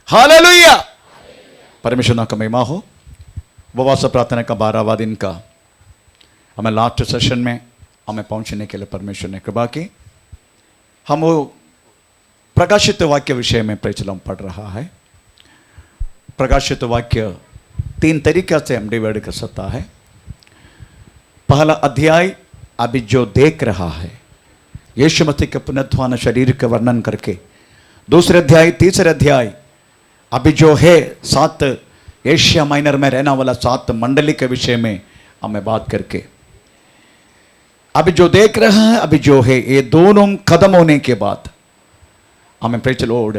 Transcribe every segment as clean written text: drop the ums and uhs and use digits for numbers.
Hallelujah. परमेश्वर नाम का महिमा हो। उपवास प्रार्थना का 12वां दिन का हमें लास्ट सेशन में हमें पहुंचने के लिए परमेश्वर ने कृपा की। हम वो प्रकाशित वाक्य विषय में प्रचलन पढ़ रहा है। प्रकाशित वाक्य 3 तरीके से हम डिवाइड कर सकता है। पहला अध्याय अभी जो देख रहा है यीशु मसीह के पुनरुत्थान शरीर का वर्णन करके, दूसरे अध्याय तीसरे अध्याय अभी जो है 7 एशिया माइनर में रहने वाला 7 मंडली के विषय में हमें बात करके, अभी जो देख रहा है अभी जो है, ये दोनों खत्म होने के बाद हमें प्रेज़ लॉर्ड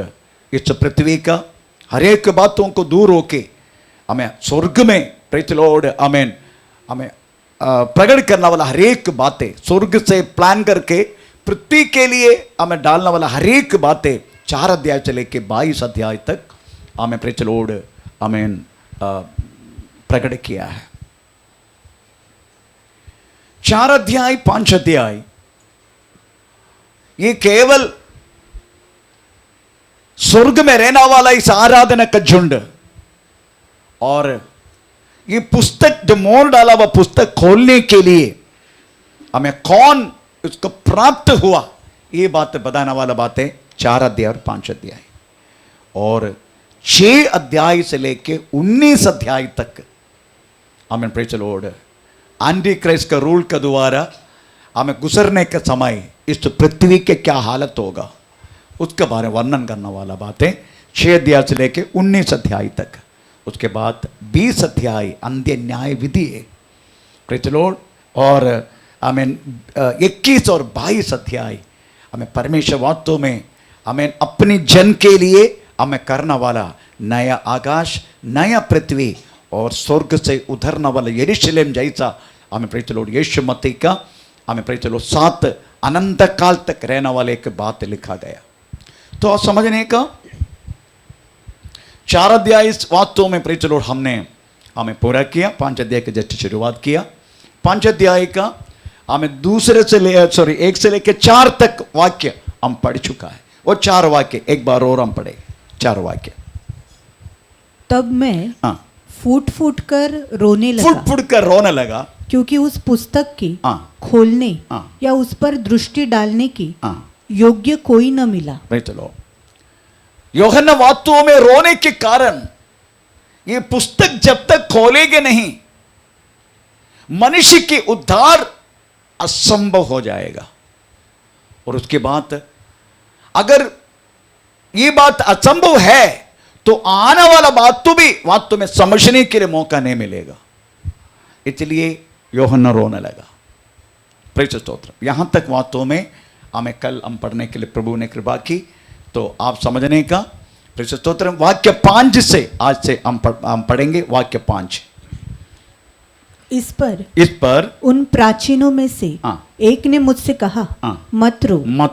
इस पृथ्वी का हर एक बातों को दूर होके हमें स्वर्ग में प्रेज़ लॉर्ड आमीन हमें प्रकट करने वाला हर एक बातें स्वर्ग से प्लान करके पृथ्वी के लिए हमें डालने वाला हर एक बातें 4 अध्याय से लेके 22 अध्याय तक हमें प्रेज़ लॉर्ड आमीन प्रकट किया है। 4 अध्याय 5 अध्याय ये केवल स्वर्ग में रहने वाला इस आराधना का झुंड, और ये पुस्तक जो मोड़ डाला हुआ पुस्तक खोलने के लिए हमें कौन उसको प्राप्त हुआ ये बात बताने वाला बातें 4 अध्याय और 5 अध्याय, और 6 अध्याय से लेके 19 अध्याय तक हमें प्रेज़ लॉर्ड एंटी क्राइस्ट का रूल के द्वारा हमें गुजरने के समय इस पृथ्वी के क्या हालत होगा उसके बारे में वर्णन करने वाला बातें 6 अध्याय से लेके 19 अध्याय तक। उसके बाद 20 अध्याय अंत्य न्याय विधि है प्रेज़ लॉर्ड, और हमें 21 और 22 अध्याय हमें परमेश्वर वास्तव में हमें अपनी जन के लिए हमें करने वाला नया आकाश नया पृथ्वी और स्वर्ग से उतरने वाला यरूशलेम जैसा हमें प्रेज़ लॉर्ड यीशु मसीह का हमें प्रेज़ लॉर्ड 7 अनंत काल तक रहने वाले एक बात लिखा गया। तो आप समझने का 4 अध्याय वास्तव में प्रेज़ लॉर्ड हमें पूरा किया। 5 अध्याय के जस्ट शुरुआत किया। 5 अध्याय का हमें 1 से लेकर 4 तक वाक्य हम पढ़ चुका है। वो 4 वाक्य एक बार और हम पढ़े 4 वाक्य। तब मैं फूट फूट कर रोने लगा क्योंकि उस पुस्तक की खोलने या उस पर दृष्टि डालने की योग्य कोई न मिला। चलो, यूहन्ना वास्तव में रोने के कारण ये पुस्तक जब तक खोलेंगे नहीं मनुष्य की उद्धार असंभव हो जाएगा। और उसके बाद अगर ये बात असंभव है तो आने वाला बात तो भी वास्तव में समझने के लिए मौका नहीं मिलेगा। इसलिए यूहन्ना रोने लगा। प्रेज़ स्तोत्र। यहां तक वास्तव में हमें कल हम पढ़ने के लिए प्रभु ने कृपा की, तो आप समझने का प्रेज़ स्तोत्र। वाक्य 5 से आज से हम पढ़ेंगे वाक्य 5। इस पर उन प्राचीनों में से एक ने मुझसे कहा, मत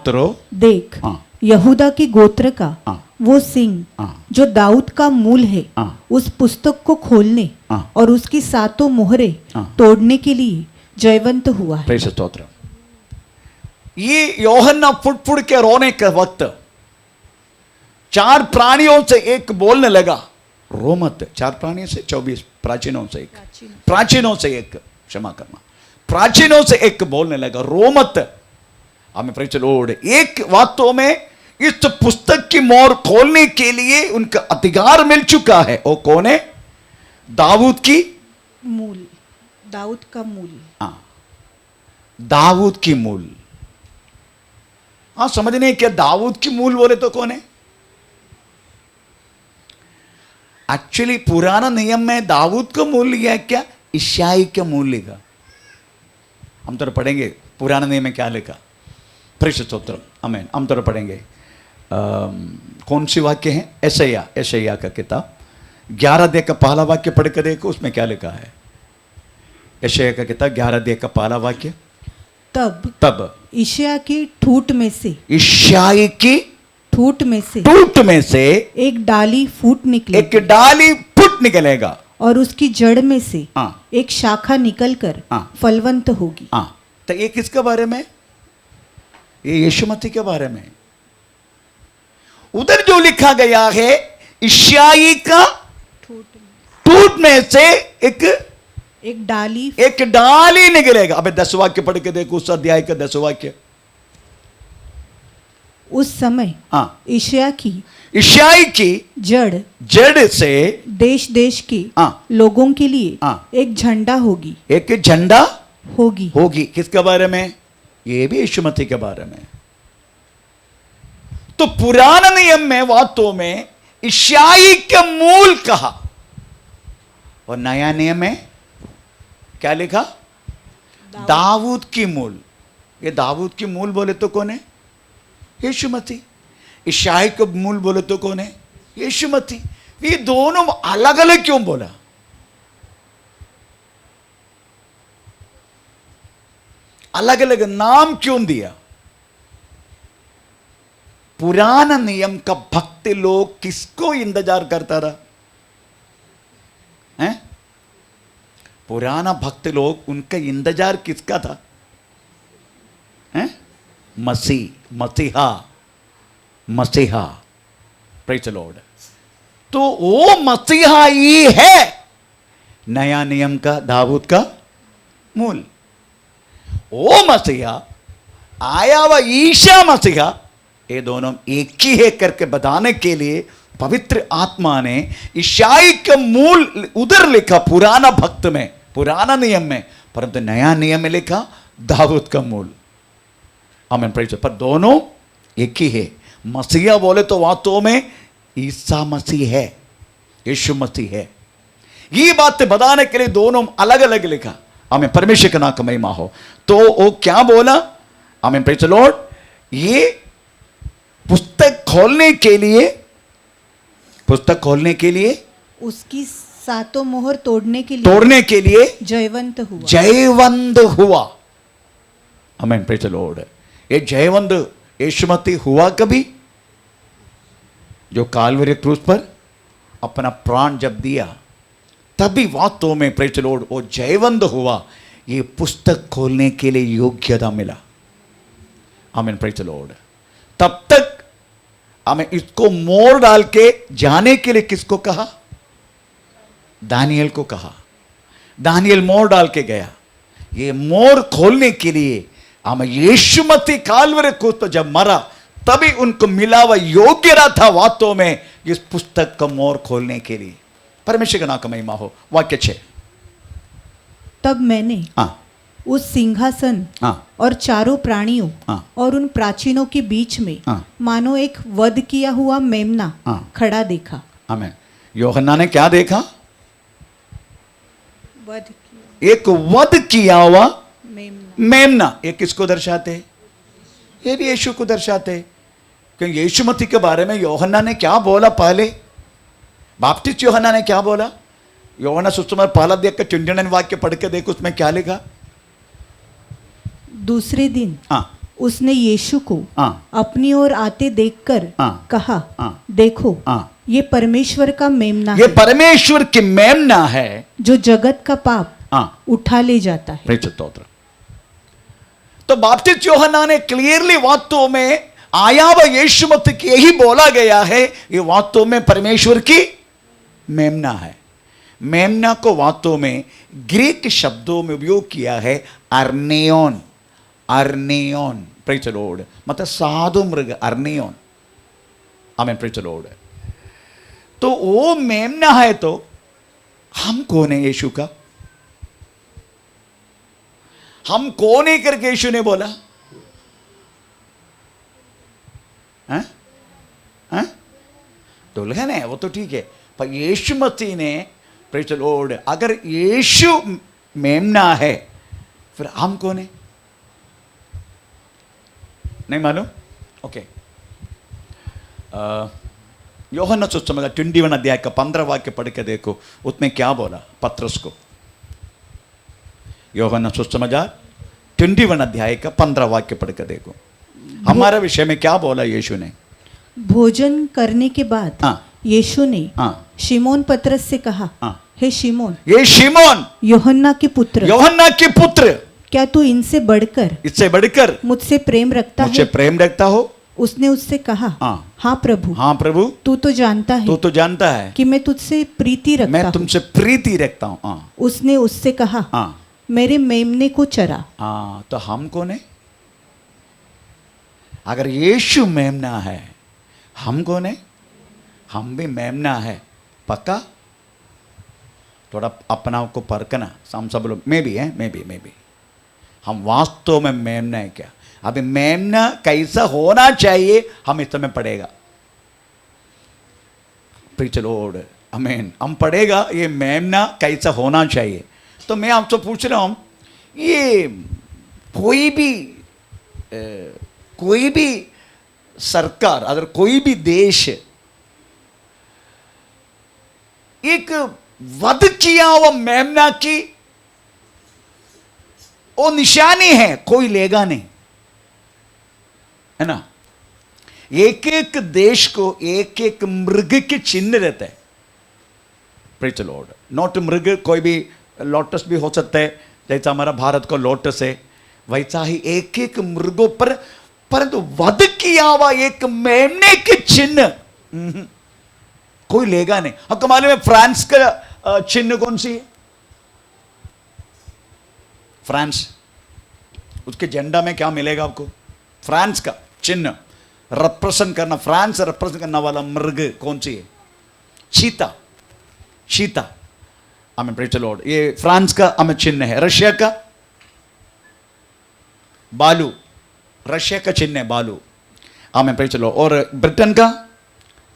रो, देख यहूदा की गोत्र का वो सिंह जो दाऊद का मूल है उस पुस्तक को खोलने और उसकी 7 मोहरें तोड़ने के लिए जयवंत हुआ है। प्रेज़ स्तोत्र। ये यूहन्ना फुट के रोने के वक्त 4 प्राणियों से एक बोलने लगा, रो मत। 4 प्राणियों से 24 प्राचीनों से एक क्षमा करना, प्राचीनों से एक बोलने लगा, रो मत। हमें प्रेज़ लॉर्ड एक वास्तव में इस पुस्तक की मोहर खोलने के लिए उनका अधिकार मिल चुका है। वो कौन है? दाऊद का मूल। दाऊद की मूल। समझने क्या दाऊद की मूल बोले तो कौन है? एक्चुअली पुराना नियम में दाऊद का मूल लिया है क्या? इशाई का मूल लिखा। हम तो पढ़ेंगे पुराना नियम में क्या लिखा। प्रेषित स्तोत्र आमीन। हम तो पढ़ेंगे कौन सी वाक्य है? यशायाह का किताब 11 अध्याय का पहला वाक्य पढ़ कर देखो, उसमें क्या लिखा है। यशायाह का किताब 11 अध्याय का पहला वाक्य। तब यशायाह की ठूठ में से एक डाली फूट निकलेगा और उसकी जड़ में से एक शाखा निकलकर फलवंत होगी। तो ये किसके बारे में? ये यीशु मसीह के बारे में। उधर जो लिखा गया है इशाई का टूट में से एक डाली एक डाली निकलेगा। अबे 10 वाक्य पढ़ के देखो, उस अध्याय का 10 वाक्य। उस समय हाँ, इशाई की जड़ से देश देश के हाँ, लोगों के लिए हाँ, एक झंडा होगी। एक झंडा होगी। किसके बारे में? ये भी यीशु मसीह के बारे में। तो पुराने नियम में वास्तव में इशाई का मूल कहा, और नया नियम में क्या लिखा? दाऊद की मूल। ये दाऊद की मूल बोले तो कौन है? यीशु मसीह। इशाई का मूल बोले तो कौन है? यीशु मसीह। ये दोनों अलग अलग क्यों बोला? अलग अलग नाम क्यों दिया? पुराना नियम का भक्त लोग किसको इंतजार करता रहा है? पुराना भक्त लोग, उनका इंतजार किसका था? हैं? मसीहा। Praise the Lord. तो वो मसीहा ही है नया नियम का, दाऊद का मूल। वो मसीहा आया हुआ ईसा मसीहा, ये दोनों एक ही है करके बताने के लिए पवित्र आत्मा ने इशाई का मूल उधर लिखा पुराना भक्त में, पुराना नियम में, परंतु नया नियम में लिखा दाऊद का मूल। आमीन, प्रेज़। पर दोनों एक ही है। मसीहा बोले तो वास्तव में ईसा मसीह है, यीशु मसीह है। ये बात बताने के लिए दोनों अलग अलग लिखा। आमीन, परमेश्वर का नाम का महिमा हो। तो वो क्या बोला? आमीन, प्रेज़ द लॉर्ड। ये पुस्तक खोलने के लिए उसकी 7 मोहर तोड़ने के लिए जयवंत हुआ। आमीन, प्रेज़ द लॉर्ड। ये जयवंत यीशु मसीह हुआ कभी? जो काल्वरी क्रूस पर अपना प्राण जब दिया, तभी वास्तव में प्रेज़ द लॉर्ड वो जयवंत हुआ। ये पुस्तक खोलने के लिए योग्यता मिला। आमीन, प्रेज़ द लॉर्ड। तब तक हमें इसको मोर डाल के जाने के लिए किसको कहा? दानियल को कहा। दानियल मोर डाल के गया। ये मोर खोलने के लिए हमें यीशु मसीह काल्वरी क्रूस पर जब मरा, तभी उनको मिला हुआ योग्यता था वास्तव में इस पुस्तक का मोर खोलने के लिए। परमेश्वर का नाम का महिमा हो। वाक्य 6। तब मैंने उस सिंहासन और चारों प्राणियों और उन प्राचीनों के बीच में मानो एक वध किया हुआ मेमना खड़ा देखा। आमीन। यूहन्ना ने क्या देखा? एक वध किया हुआ मेमना। ये किसको दर्शाते? ये भी यीशु को दर्शाते। क्योंकि यीशु मसीह के बारे में यूहन्ना ने क्या बोला? पहले बाप्टिस्ट यूहन्ना ने क्या बोला? यूहन्ना सुसमाचार पहला अध्याय का 29 वाक्य पढ़ के देखो, उसमें क्या लिखा? दूसरे दिन उसने यीशु को अपनी ओर आते देखकर कहा, देखो ये परमेश्वर का मेमना है। ये परमेश्वर की मेमना है जो जगत का पाप उठा ले जाता है। तो बाप्टिस्ट यूहन्ना ने क्लियरली वास्तव में आया हुआ यीशु मसीह की यही बोला गया है, ये वास्तव में परमेश्वर की मेमना है। मेमना को वास्तव में ग्रीक शब्दों में उपयोग किया है अर्नियोन। अर्नियोन, प्रेज़ द लॉर्ड, मतलब साधु मृग, अर्नियोन। आमीन, प्रेज़ द लॉर्ड। तो वो मेमना है, तो हम कौन है यीशु का? हम कौन है करके यीशु ने बोला? हैं? हैं? दुल्हन है वो तो ठीक है, पर यीशु मसीह ने, प्रेज़ द लॉर्ड, अगर यीशु मेमना है फिर हम कौन है? नहीं मालूम? ओके। यूहन्ना सुसमाचार 21 अध्याय का 15 वाक्य पढ़ के देखो, उसमें क्या बोला पत्रस को? यूहन्ना सुसमाचार 21 अध्याय का 15 वाक्य पढ़ के देखो, हमारे विषय में क्या बोला यीशु ने? भोजन करने के बाद यीशु ने शिमोन पतरस से कहा, हे शिमोन, ये शिमोन, यूहन्ना के पुत्र, क्या तू इससे बढ़कर मुझसे प्रेम रखता है? हो? उसने उससे कहा, हाँ। हाँ प्रभु, हाँ प्रभु, तू तो जानता है तू तो जानता है कि मैं तुझसे प्रीति रखता मैं हूँ। तुमसे प्रीति रखता हूँ। हाँ उसने उससे कहा, हाँ मेरे मेमने को चरा। हाँ। तो हम कौन है? अगर यीशु मेमना है, हम कौन है? हम भी मेमना है। पक्का? थोड़ा अपना को परखना। हम सब लोग मे भी है, मे भी हम वास्तव में मेमना है क्या? अभी मेमना कैसा होना चाहिए हम इस समय पढ़ेगा। प्रीच द लॉर्ड, आमीन। हम पढ़ेगा ये मेमना कैसा होना चाहिए। तो मैं आपसे पूछ रहा हूं, ये कोई भी सरकार, अगर कोई भी देश एक वध किया हुआ मेमना की वो निशानी है, कोई लेगा नहीं, है ना? एक एक देश को एक एक मृग के चिन्ह रहता है। Praise the Lord. नॉट मृग, कोई भी लोटस भी हो सकता है, जैसा हमारा भारत को लोटस है, वैसा ही एक एक मृगों पर परंतु वध किया हुआ एक मेमने के चिन्ह कोई लेगा नहीं। आपको मालूम है फ्रांस का चिन्ह कौन सी है? फ्रांस, उसके झंडा में क्या मिलेगा आपको? फ्रांस का चिन्ह रिप्रेजेंट करना, फ्रांस रिप्रेजेंट करने वाला मृग कौन सी है? चीता। हमें प्रेज द लॉर्ड, ये फ्रांस का हमें चिन्ह है। रशिया का बालू, रशिया का चिन्ह है बालू, हमें प्रेज द लॉर्ड। और ब्रिटेन का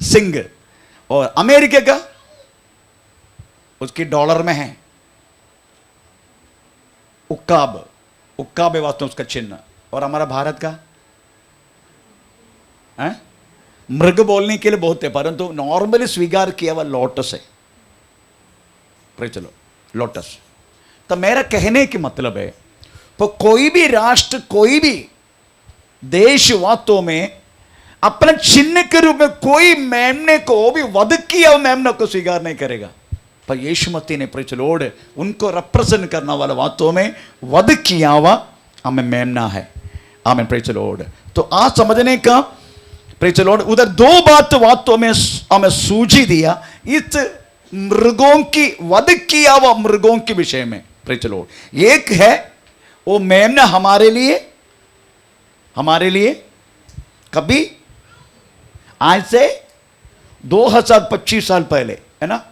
सिंह, और अमेरिका का उसकी डॉलर में है उक्काब है वास्तव उसका चिन्ह। और हमारा भारत का है? मृग बोलने के लिए बहुत है, परंतु नॉर्मली स्वीकार किया हुआ लोटस है। चलो लोटस। तो मेरा कहने की मतलब है, तो कोई भी राष्ट्र, कोई भी देश वास्तव में अपने चिन्ह के रूप में कोई मेमने को भी वध किया मेमने को स्वीकार नहीं करेगा। पर यीशु मसीह ने प्रेज द लॉर्ड उनको रिप्रेजेंट करने वाला वास्तव में वध किया हुआ हमें मेमना है। आमीन, प्रेज द लॉर्ड। तो आज समझने का प्रेज द लॉर्ड, उधर दो बात वास्तव में हमें सूझी दिया इस मृगों की वध किया हुआ मृगों के विषय में। प्रेज द लॉर्ड, एक है वो मेमना हमारे लिए कभी आज से 2025 साल पहले, है ना,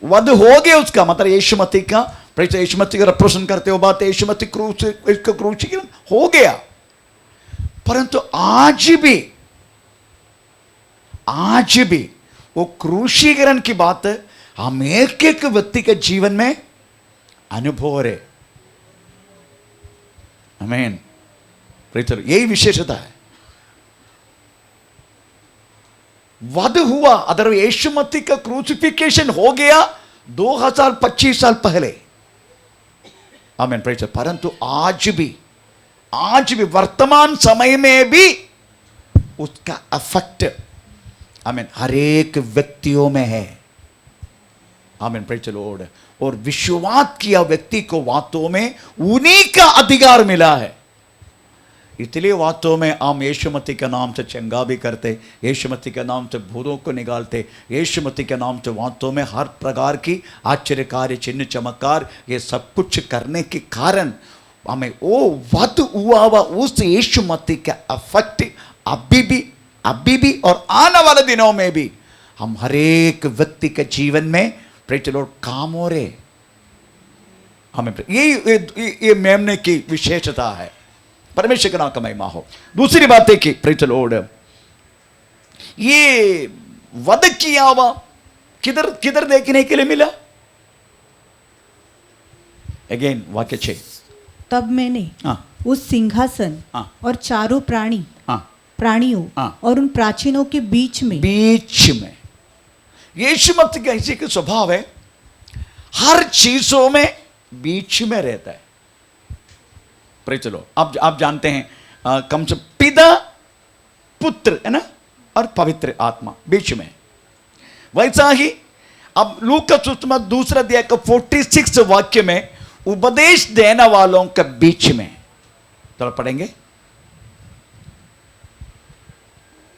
वध हो गया उसका, मतलब यीशु मसीह का, प्रेज यीशु मसीह का रिप्रेजेंट करते हो बात, यीशु मसीह क्रूसीकरण हो गया। परंतु आज भी वो क्रूसीकरण की बात हम एक एक व्यक्ति के जीवन में अनुभव रहे। आमीन, प्रेज द लॉर्ड। यही विशेषता है। वध हुआ, अदर यीशु मसीह का क्रूसिफिकेशन हो गया 2025 साल पहले। आमीन, प्रेज द लॉर्ड। परंतु आज भी वर्तमान समय में भी उसका इफेक्ट आमीन हर एक व्यक्तियों में है। आमीन, प्रेज द लॉर्ड। और विश्वास किया व्यक्ति को वास्तव में उन्हीं का अधिकार मिला है। इसलिए वास्तव में हम यीशु मसीह के नाम से चंगा भी करते, यीशु मसीह के नाम से भूतों को निकालते, यीशु मसीह के नाम से वास्तव में हर प्रकार की आश्चर्यकारी चिन्ह चमत्कार ये सब कुछ करने के कारण हमें वो वध हुआ उस यीशु मसीह का इफेक्ट अभी भी और आने वाले दिनों में भी हम हर एक व्यक्ति के जीवन में प्रेज द लॉर्ड काम हो रहे। हमें ये मेमने की विशेषता है। परमेश्वर का नाम का महिमा हो। दूसरी बात है कि प्रेज द लॉर्ड, ये वध किया हुआ किधर देखने के लिए मिला? अगेन वाक्य 6। तब मैंने उस सिंहासन और चारों प्राणियों और उन प्राचीनों के बीच में यीशु मसीह का ऐसे का स्वभाव है, हर चीजों में बीच में रहता है। Praise the Lord. आप जानते हैं कम से पिता पुत्र, है ना, और पवित्र आत्मा बीच में। वैसा ही अब लूका सुसमाचार दूसरा अध्याय का 46 वाक्य में उपदेश देने वालों के बीच में, तो पढ़ेंगे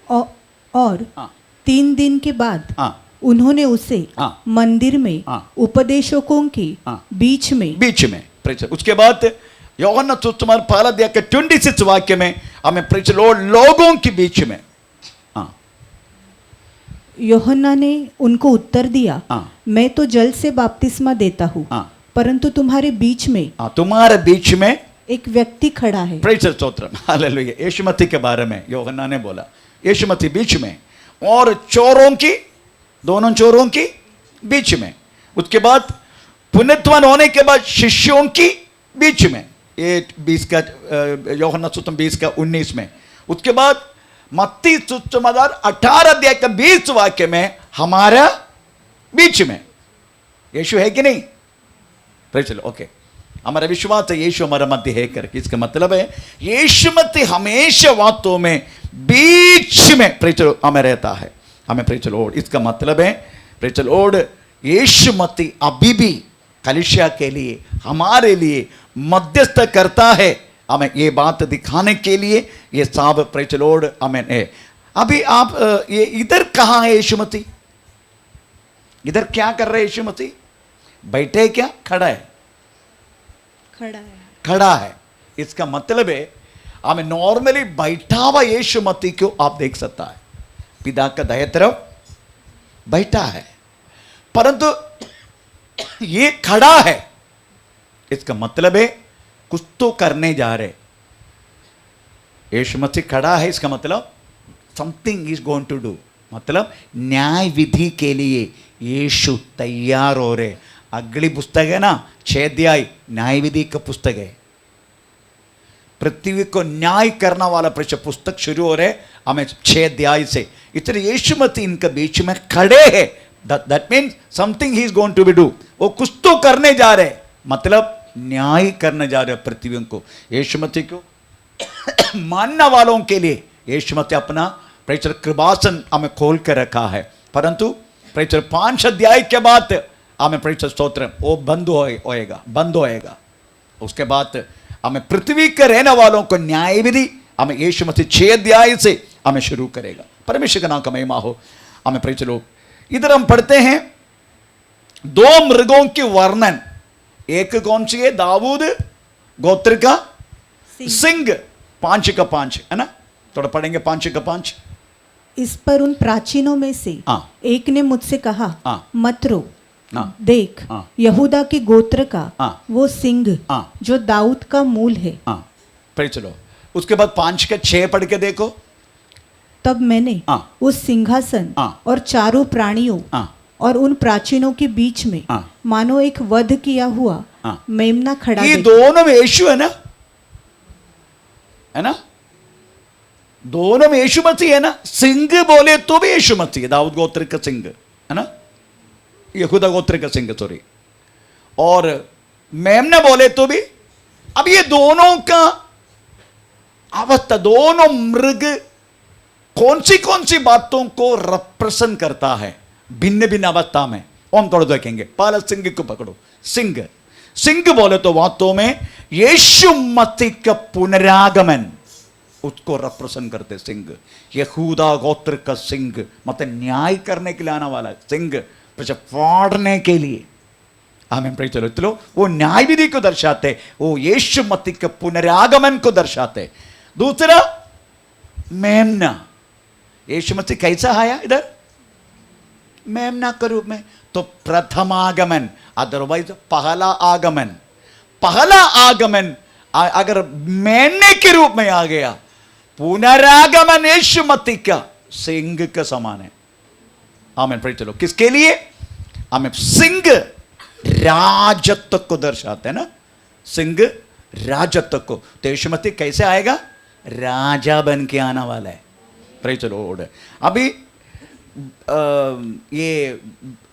और हाँ 3 दिन के बाद हाँ उन्होंने उसे हाँ। मंदिर में हाँ। उपदेशकों के हाँ। बीच में बीच में प्रेज उसके बाद యోహన్న సువార్త 26 वाक्य में हमें प्रेज लोगों के बीच में हाँ यूहन्ना ने उनको उत्तर दिया, हाँ मैं तो जल से बपतिस्मा देता हूँ, हाँ परंतु तुम्हारे बीच में हाँ तुम्हारे बीच में एक व्यक्ति खड़ा है। प्रेज स्तोत्रम हालेलुया। यीशु मसीह के बारे में यूहन्ना ने बोला, यीशु मसीह बीच में और चोरों की, दोनों चोरों की बीच में। उसके बाद पुनरुत्थान होने के बाद शिष्यों की बीच में, ये 20 का यूहन्ना सुसमाचार 20 का 19 में। उसके बाद मत्ती सुसमाचार 18 अध्याय का 20 वाक्य में हमारा बीच में यीशु है कि नहीं? प्रेज लो ओके। हमारा विश्वास है यीशु हमारा मध्य है करके, इसका मतलब है यीशु मसीह हमेशा बातों में बीच में प्रेज हमें रहता है, हमें प्रेज लॉर्ड। इसका मतलब है प्रेज लॉर्ड यीशु मसीह अभी भी कलीसिया के लिए हमारे लिए मध्यस्थ करता है, हमें ये बात दिखाने के लिए ये सब प्रेज लॉर्ड हमें है। अभी आप ये इधर कहाँ है यीशु मसीह? इधर क्या कर रहे हैं यीशु मसीह? बैठे है क्या खड़ा है? खड़ा है। खड़ा है। इसका मतलब है हमें नॉर्मली बैठा हुआ यीशु मसीह को आप देख सकता है, पिता का दाहिने तरफ बैठा है, परंतु ये खड़ा है। इसका मतलब है कुछ तो करने जा रहे। यीशु मसीह खड़ा है, इसका मतलब something is going to do, मतलब न्याय विधि के लिए यीशु तैयार हो रहे। अगली पुस्तक है ना 6 अध्याय न्याय विधि का पुस्तक है, पृथ्वी को न्याय करना वाला पुस्तक शुरू हो रहे हमें 6 अध्याय से। इसलिए यीशु मसीह इनके बीच में खड़े हैं, that means something he is going to be do. वो कुछ तो करने जा रहे, मतलब न्याय करने जा रहे पृथ्वी को। यीशु मसीह को मानने वालों के लिए यीशु मसीह अपना प्रेचर कृपासन हमें खोल कर रखा है, परंतु प्रेचर 5 अध्याय के बाद हमें प्रेचर स्तोत्र वो बंद होएगा। उसके बाद हमें पृथ्वी के रहने वालों को न्याय विधि हमें यीशु मसीह 6 अध्याय से हमें शुरू करेगा। परमेश्वर का नाम का महिमा हो। हमें प्रेचर लोग इधर हम पढ़ते हैं 2 मृगों के वर्णन। एक कौन सी है? दाऊद गोत्र का सिंह, 5 का 5 है ना, थोड़ा पढ़ेंगे 5 का 5। इस पर उन प्राचीनों में से एक ने मुझसे कहा, मत रो, देख यहूदा के गोत्र का वो सिंह जो दाऊद का मूल है। पढ़ चलो। उसके बाद 5 का 6 पढ़ के देखो। तब मैंने उस सिंहासन और चारों प्राणियों और उन प्राचीनों के बीच में मानो एक वध किया हुआ मेमना खड़ा। ये दोनों में यीशु है ना, है ना, दोनों में यीशु मसीह है ना। सिंह बोले तो भी यीशु मसीह है, दाऊद गोत्र का सिंह है ना, यहूदा गोत्र का सिंह सॉरी, और मेमना बोले तो भी। अब ये दोनों का अवस्था, दोनों मृग कौन सी बातों को रिप्रेजेंट करता है भिन्न भिन्न अवस्था में, हम थोड़ा देखेंगे। पहले सिंह को पकड़ो। सिंह बोले तो वास्तव में यीशु मसीह का पुनरागमन उसको रिप्रेजेंट करते। सिंह यहूदा गोत्र का सिंह, मतलब न्याय करने के लिए आने वाला सिंह, फाड़ने के लिए हमें चलो वो न्याय विधि को दर्शाते, वो यीशु मसीह के पुनरागमन को दर्शाते। दूसरा मेमना, यीशु मसीह कैसा आया इधर? मेमना के रूप में। तो प्रथमागमन, अदरवाइज पहला आगमन। पहला आगमन अगर मेमने के रूप में आ गया, पुनरागमन यीशु मसीह का सिंह के समान है। आमीन, प्रेज चलो। किसके लिए? हमें सिंह राजत्व को दर्शाते हैं ना, सिंह राजत्व को। तो यीशु मसीह कैसे आएगा? राजा बन के आना वाला है। Praise Lord. अभी ये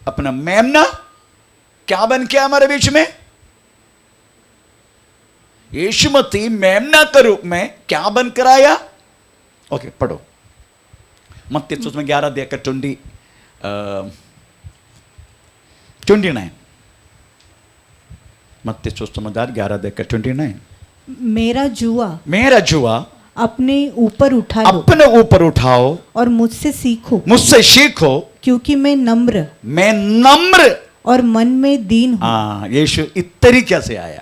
अपना मेमना क्या बन के हमारे बीच में? यीशु मसीह मेमना के रूप में क्या बनकर आया? ओके पढ़ो मत्ती उसमें 11 देखकर 29। मत्ती सुसमाचार 11 देखकर 29। मेरा जुआ अपने ऊपर उठा लो अपने ऊपर उठाओ और मुझसे सीखो, मुझसे सीखो, क्योंकि मैं नम्र और मन में दीन हूँ। हाँ, यीशु इस तरीके से आया।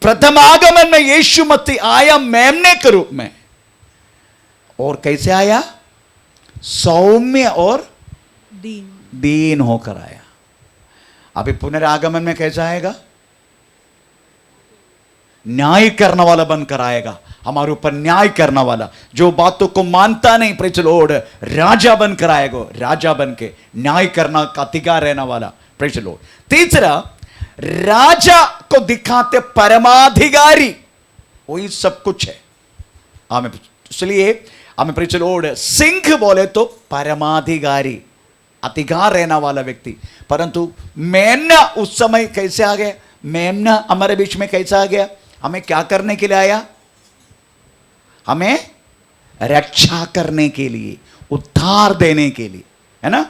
प्रथम आगमन में यीशु मसीह आया मेमने के रूप में, और कैसे आया? सौम्य और दीन होकर आया। अभी पुनरागमन में कैसा आएगा? न्याय करने वाला बनकर आएगा, हमारे ऊपर न्याय करने वाला, जो बातों को मानता नहीं, प्रेज़ द लॉर्ड, राजा बनकर आएगा, राजा बन के न्याय करना का अधिकार रहने वाला, प्रेज़ द लॉर्ड। तीसरा, राजा को दिखाते परमाधिकारी, वही सब कुछ है। हमें इसलिए हमें प्रेज़ द लॉर्ड सिंह बोले तो परमाधिकारी, अधिकार रहने वाला व्यक्ति। परंतु मेमना उस समय कैसे आ गया? मेमना हमारे बीच में कैसा आ गया? हमें क्या करने के लिए आया? हमें रक्षा करने के लिए, उद्धार देने के लिए, है ना?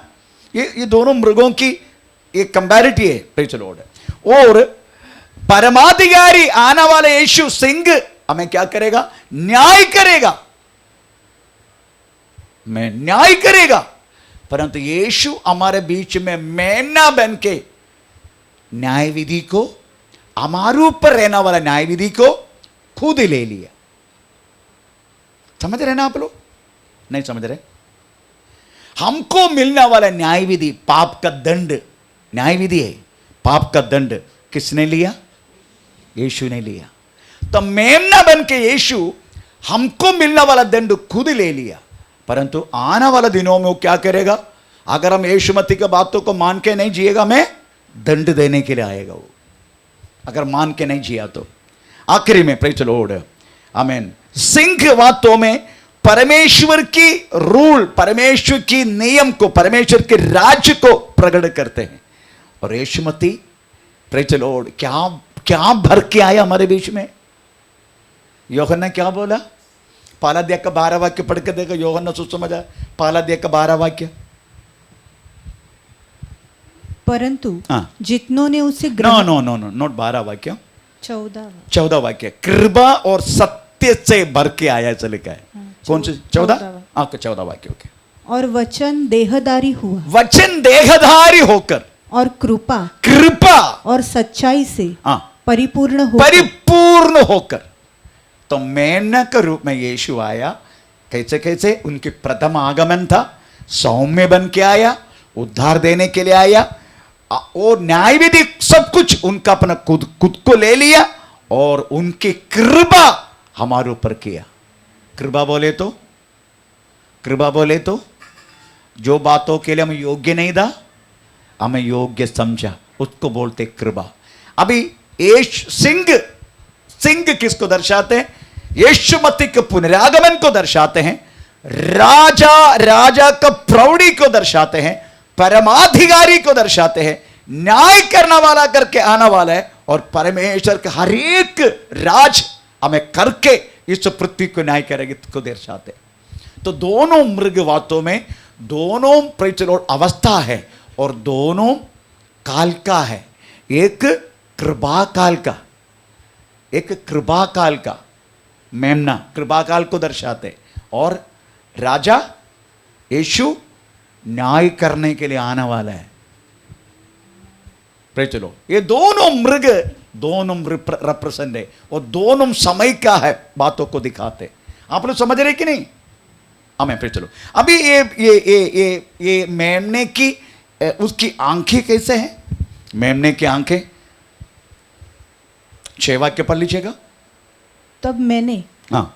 ये दोनों मृगों की एक कंपैरिटी है, प्रेज़ द लॉर्ड। और परमाधिकारी आने वाला यीशु सिंह हमें क्या करेगा? न्याय करेगा, मैं न्याय करेगा। परंतु यीशु हमारे बीच में मेमना बन के न्याय विधि को, हमारे ऊपर रहने वाला न्याय विधि को खुद ले लिया। समझ रहे ना आप लोग? नहीं समझ रहे? हमको मिलने वाला न्याय विधि, पाप का दंड, न्याय विधि है, पाप का दंड किसने लिया? यीशु ने लिया। तो मेमना बन के यीशु हमको मिलने वाला दंड खुद ले लिया। परंतु आने वाला दिनों में वो क्या करेगा? अगर हम यीशु मसीह की बातों को मान के नहीं जिएगा, हमें दंड देने के लिए आएगा वो, अगर मान के नहीं जिया तो। आखिरी में प्रेज़ द लॉर्ड, आमीन, सिंह वास्तव में परमेश्वर की रूल, परमेश्वर की नियम को, परमेश्वर के राज्य को प्रकट करते हैं। और यीशु मसीह प्रेज़ द लॉर्ड क्या क्या भर के आया हमारे बीच में। यूहन्ना ने क्या बोला? पहला अध्याय का 12 वाक्य पढ़ के देखो, यूहन्ना सुसमाचार पहला अध्याय का 12 वाक्य। परंतु जितनों ने उसे ग्रहण, नो नोट 12 वाक्य, 14 वाक्य, कृपा और सत्य से भर के आया, ऐसा लिखा है। कौन से? 14 वाक्य। ओके। और वचन देहधारी हुआ, वचन देहधारी होकर, और कृपा और सच्चाई से परिपूर्ण होकर। तो मेमना के रूप में यीशु आया। कैसे कैसे? उनके प्रथम आगमन था, सौम्य बन के आया, उद्धार देने के लिए आया, और न्याय विधि सब कुछ उनका अपना खुद को ले लिया, और उनकी कृपा हमारे ऊपर किया। कृपा बोले तो जो बातों के लिए हमें योग्य नहीं था, हमें योग्य समझा, उसको बोलते कृपा। अभी सिंह किसको दर्शाते हैं? यीशु मसीह के पुनरागमन को दर्शाते हैं, राजा का प्रौढ़ी को दर्शाते हैं, परमाधिकारी को दर्शाते हैं, न्याय करने वाला करके आने वाला है, और परमेश्वर के हर एक राज हमें करके इस पृथ्वी को न्याय करेगी को दर्शाते हैं। तो दोनों मृग वातों में दोनों प्रेज़ द लॉर्ड अवस्था है, और दोनों काल का है। एक कृपा काल का, एक कृपा काल का मेमना कृपा काल को दर्शाते, और राजा यीशु न्याय करने के लिए आने वाला है। Praise the Lord. ये दोनों मृग रिप्रेजेंट है, और दोनों समय का है, बातों को दिखाते। आप लोग समझ रहे कि नहीं? हमें प्रेज़ द लॉर्ड। अभी ये मेमने की उसकी आंखें कैसे हैं? मेमने की आंखें 6 वाक्य पढ़ लीजिएगा। तब मैंने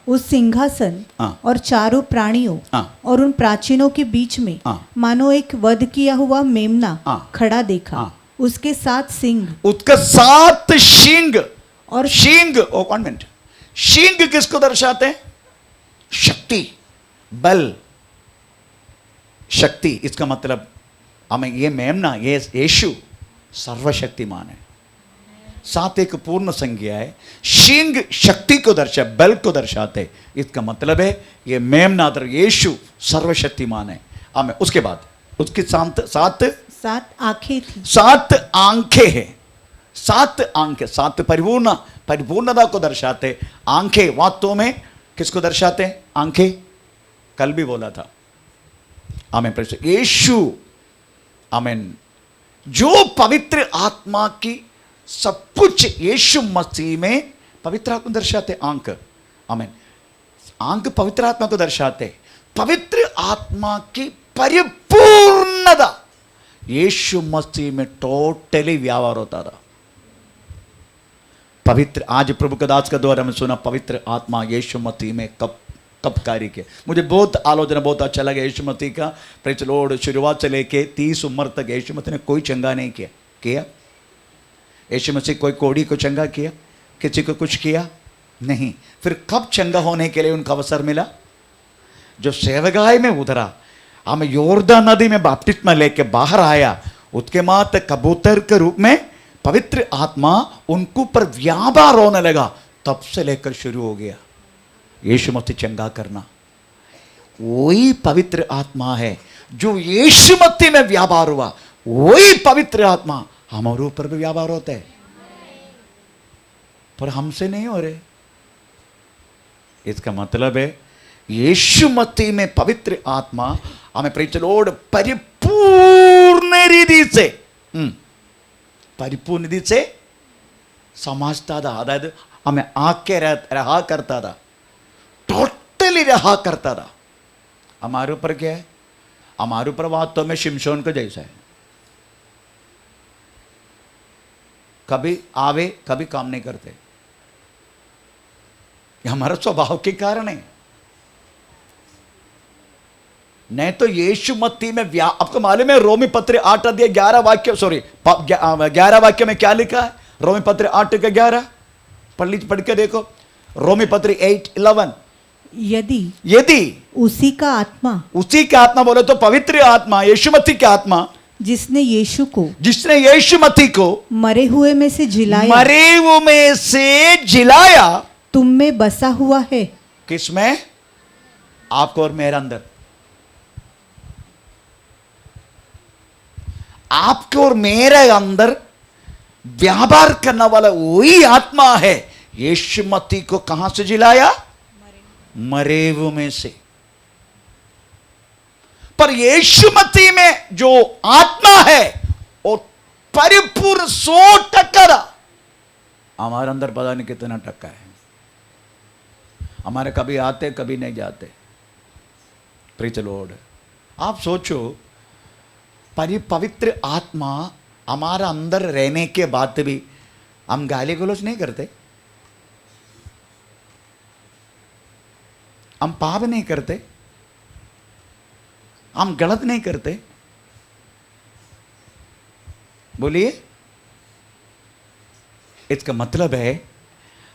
उस सिंहासन और चारों प्राणियों और उन प्राचीनों के बीच में मानो एक वध किया हुआ मेमना खड़ा देखा। उसके 7 सिंग, उसके 7 शींग, और शींग, ओ कौन मिनट, शींग किसको दर्शाते हैं? शक्ति, बल, शक्ति। इसका मतलब हमें ये मेमना, ये यीशु सर्वशक्तिमान है। 7 एक पूर्ण संज्ञा है। शींग शक्ति को दर्शाते, बल को दर्शाते। इसका मतलब है ये मेमना यीशु सर्वशक्तिमान है। हमें उसके बाद उसकी 7 आंखें थी, 7 आंखें हैं, 7 आंखें, 7 परिपूर्ण परिपूर्णता को दर्शाते। आंखें वास्तव में किसको दर्शाते हैं? आंखें कल भी बोला था। आमीन। यीशु, आमीन, जो पवित्र आत्मा की सब कुछ यीशु मसीह में पवित्र आत्मा दर्शाते। आंख, आमीन, आंख पवित्र आत्मा को दर्शाते। पवित्र आत्मा की परिपूर्णता यीशु मसीह में टोटली व्यवहार होता था। पवित्र, आज प्रभु के दास के द्वारा में सुना पवित्र आत्मा यीशु मसीह में कब कार्य किया। मुझे बहुत आलोचना, बहुत अच्छा लगा यीशु मसीह का। प्रेज़ लॉर्ड, शुरुआत से लेके 30 उम्र तक यीशु मसीह ने कोई चंगा नहीं किया। यीशु मसीह कोई कोढ़ी को चंगा किया? किसी को कुछ किया नहीं। फिर कब चंगा होने के लिए उनका अवसर मिला? जो सेवगाई में उतरा, हमें योर्दान नदी में बपतिस्मा लेके बाहर आया, उसके बाद कबूतर के रूप में पवित्र आत्मा उनको पर व्यापार होने लगा। तब से लेकर शुरू हो गया यीशु मसीह चंगा करना। वही पवित्र आत्मा है जो यीशु मसीह में व्यापार हुआ। वही पवित्र आत्मा हमारे ऊपर भी व्यापार होता है, पर हमसे नहीं हो रहे। इसका मतलब है यीशु मसीह में पवित्र आत्मा हमें प्रेज़ द लॉर्ड परिपूर्ण रीति से समझता था। अदायद हमें आके रहा करता था, टोटली रहा करता था। हमारे ऊपर क्या है? हमारे ऊपर वास्तव में शिमशोन को जैसा है, कभी आवे कभी काम नहीं करते। ये हमारा स्वभाव के कारण है। नहीं तो यीशु मसीह में आपको मालूम है रोमी पत्र 8 अध्याय 11 वाक्य, 11 वाक्य में क्या लिखा है? रोमी पत्र 8 के 11 पढ़ के देखो। रोमी पत्र 8:11, यदि उसी का आत्मा बोले तो पवित्र आत्मा, यीशु मसीह की आत्मा, जिसने यीशु मसीह को मरे हुए में से जिलाया, तुम में बसा हुआ है। किस में? आपको और मेरे अंदर। आपके और मेरे अंदर व्यापार करने वाला वही आत्मा है। यीशु मसीह को कहां से जिलाया? मरे हुए में से। पर यीशु मसीह में जो आत्मा है वो परिपूर्ण 100% हमारे अंदर पता नहीं कितना टक्का है। हमारे कभी आते कभी नहीं जाते। Praise the Lord. आप सोचो, पवित्र आत्मा हमारा अंदर रहने के बाद भी हम गाली गलौज नहीं करते, हम पाप नहीं करते, हम गलत नहीं करते। बोलिए। इसका मतलब है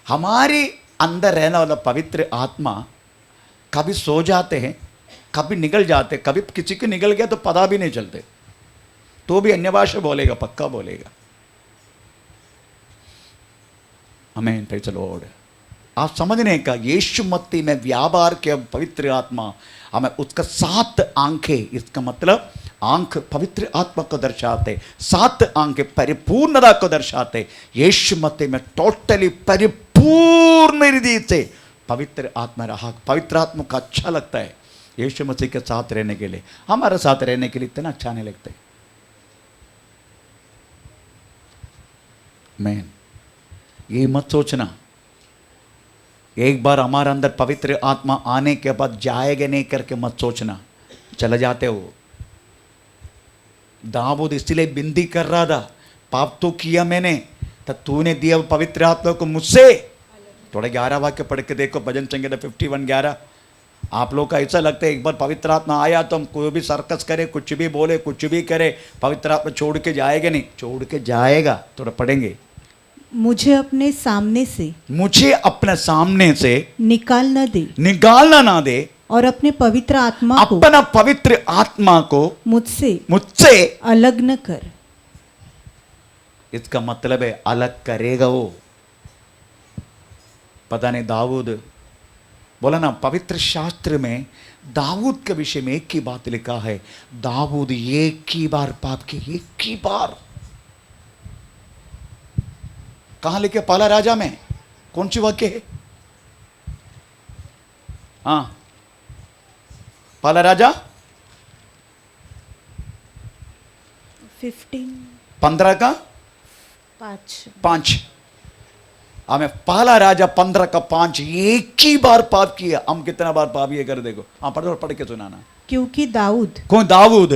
हमारे अंदर रहने वाला पवित्र आत्मा कभी सो जाते हैं, कभी निकल जाते, कभी किसी को निकल गया तो पता भी नहीं चलते, तो भी अन्य भाषा बोलेगा, पक्का बोलेगा। आमीन। Praise the Lord. आप समझने का, यीशु मसीह में व्यापार के पवित्र आत्मा हमें उसका 7 आंखें, इसका मतलब आंख पवित्र आत्मा को दर्शाते, 7 आंखें परिपूर्णता को दर्शाते। यीशु मसीह में टोटली परिपूर्ण रीति से पवित्र आत्मा रहा। पवित्र आत्मा का अच्छा लगता है यीशु मसीह के साथ रहने के लिए। हमारे साथ रहने के लिए इतना अच्छा नहीं लगता। मैन, ये मत सोचना एक बार हमारे अंदर पवित्र आत्मा आने के बाद जाएगा नहीं करके मत सोचना, चले जाते हो। दाऊद इसलिए बिंदी कर रहा था, पाप तो किया मैंने, तो तूने दिया पवित्र आत्मा को मुझसे। थोड़ा 11 वाक्य पढ़ के देखो, भजन संगीत 51:11। आप लोग का ऐसा लगता है एक बार पवित्र आत्मा आया तो हम कोई भी सर्कस करे, कुछ भी बोले, कुछ भी करे, पवित्र आत्मा छोड़ के जाएगा नहीं। छोड़ के जाएगा। थोड़ा पढ़ेंगे। मुझे अपने सामने से निकालना ना दे और अपने पवित्र आत्मा को मुझसे अलग न कर। इसका मतलब है अलग करेगा वो। पता नहीं, दाऊद बोला ना, पवित्र शास्त्र में दाऊद के विषय में एक ही बात लिखा है, दाऊद एक ही बार पाप की, एक ही बार। कहां लिखे? पहला राजा में कौन सी वाक्य है? हाँ, पहला राजा 15 का 5। हमें पहला राजा 15 का 5 एक ही बार पाप किया। हम कितना बार पाप ये कर देखो। हाँ, पढ़ के सुनाना। क्योंकि दाऊद, कौन दाऊद?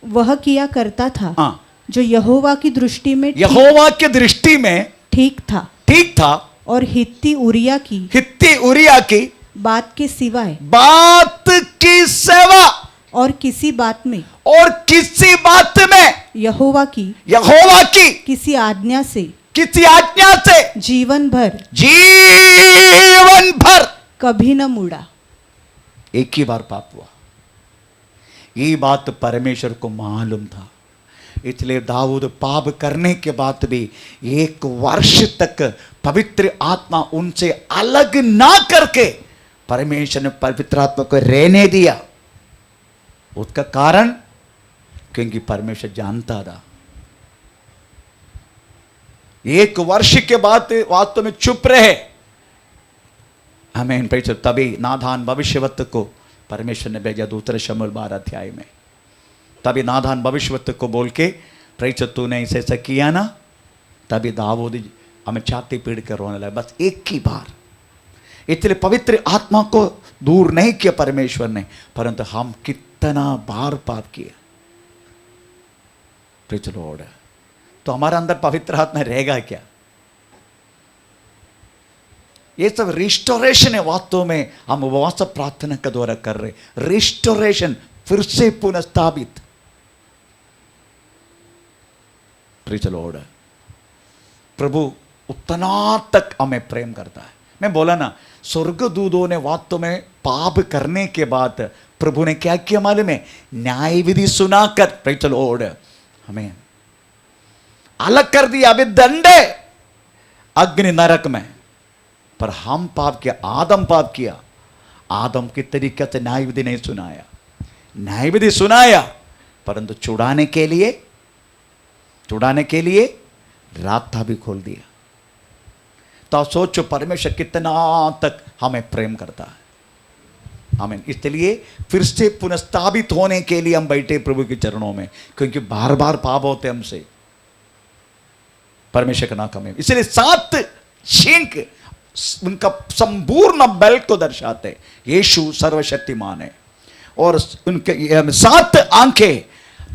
वह किया करता था हाँ, जो यहोवा की दृष्टि में यहोवा की दृष्टि में ठीक था, ठीक था, और हित्ती उरिया की बात के सिवाय बात की सेवा और किसी बात में यहोवा की किसी आज्ञा से जीवन भर कभी न मुड़ा। एक ही बार पाप हुआ। ये बात परमेश्वर को मालूम था, इसलिए दाऊद पाप करने के बाद भी 1 वर्ष तक पवित्र आत्मा उनसे अलग ना करके परमेश्वर ने पवित्र आत्मा को रहने दिया। उसका कारण क्योंकि परमेश्वर जानता था। 1 वर्ष के बाद वास्तव में चुप रहे। हमें तभी नादान भविष्यवक्ता को परमेश्वर ने भेजा 2 शमूएल 12 अध्याय में। तभी नादान भविष्यवक्ता को बोल के, प्रेरित तूने इसे ऐसा किया ना, तभी दाऊद हमें छाती पीट कर रोने लगा। बस एक ही बार। इसलिए पवित्र आत्मा को दूर नहीं किया परमेश्वर ने, परंतु हम कितना बार पाप किया। Praise the Lord. तो हमारे अंदर पवित्र आत्मा रहेगा क्या? ये सब रिस्टोरेशन है। वास्तव में हम उपवास प्रार्थना के द्वारा कर रहे रिस्टोरेशन, फिर से पुनर्स्थापित। Praise the Lord. प्रभु उतना तक हमें प्रेम करता है। मैं बोला ना, स्वर्गदूतों ने वास्तव में पाप करने के बाद प्रभु ने क्या किया मालूम है? न्याय विधि सुनाकर, प्रेज द लॉर्ड, हमें अलग कर दिया। अभी दंड है अग्नि नरक में। पर हम पाप किया, आदम पाप किया। आदम की तरीके से न्याय विधि नहीं सुनाया। न्याय विधि सुनाया, परंतु छुड़ाने के लिए रास्ता भी खोल दिया। तो सोचो परमेश्वर कितना तक हमें प्रेम करता है। आमीन। इसलिए फिर से पुनर्स्थापित होने के लिए हम बैठे प्रभु के चरणों में, क्योंकि बार बार पाप होते हमसे। परमेश्वर का नाम कमे। इसलिए 7 छिंक उनका संपूर्ण बल को दर्शाते। यीशु सर्वशक्तिमान है और उनके 7 आंखें,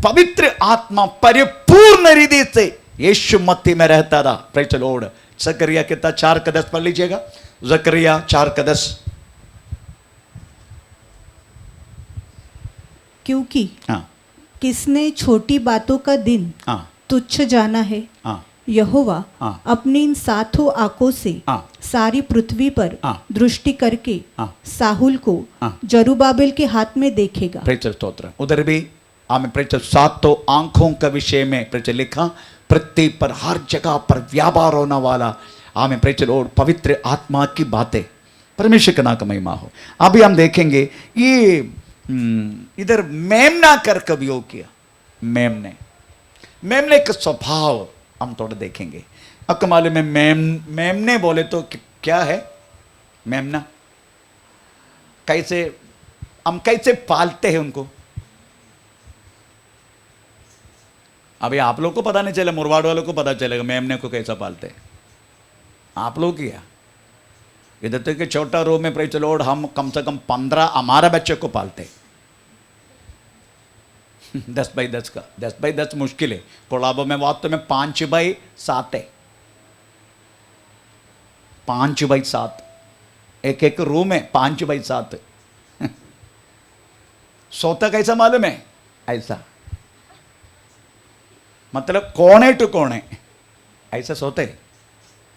पवित्र आत्मा परिपूर्ण रीति से यीशु मत्ती में रहता था। Praise the Lord. जकरिया कितना 4 का 10 पढ़ लीजिएगा। जकरिया 4 का 10। क्योंकि किसने छोटी बातों का दिन तुच्छ जाना है, यहोवा अपनी इन 7 आंखों से सारी पृथ्वी पर दृष्टि करके साहुल को जरुब्बाबेल के हाथ में देखेगा। प्रेज स्तोत्र। उधर भी हमें प्रेज 7 आंखों का विषय में प्रेज लिखा। पृथ्वी पर हर जगह पर व्यापार होने वाला हमें प्रेज लॉर्ड पवित्र आत्मा की बातें। परमेश्वर का नाम का महिमा हो। अभी हम देखेंगे ये इधर मेमना कर कभी हो किया। मेमने का स्वभाव हम थोड़ा देखेंगे। आपको मालूम है मेमने बोले तो क्या है? मेमना हम कैसे पालते हैं उनको? अभी आप लोग को पता नहीं चला, मुरवाड़ वालों को पता चलेगा मेमने को कैसा पालते हैं। आप लोग किया इधर तक कि छोटा रूम में प्रेज लॉर्ड हम कम से कम 15 हमारे बच्चे को पालते। 10 बाई 10 का 10 बाई 10 मुश्किल है। कोलाबो में वास्तव में 5 बाई 7 है। 5 बाई 7 एक रूम है। 5 बाई 7 सोता कैसा मालूम है? ऐसा, मतलब कोने टू कोने ऐसा सोते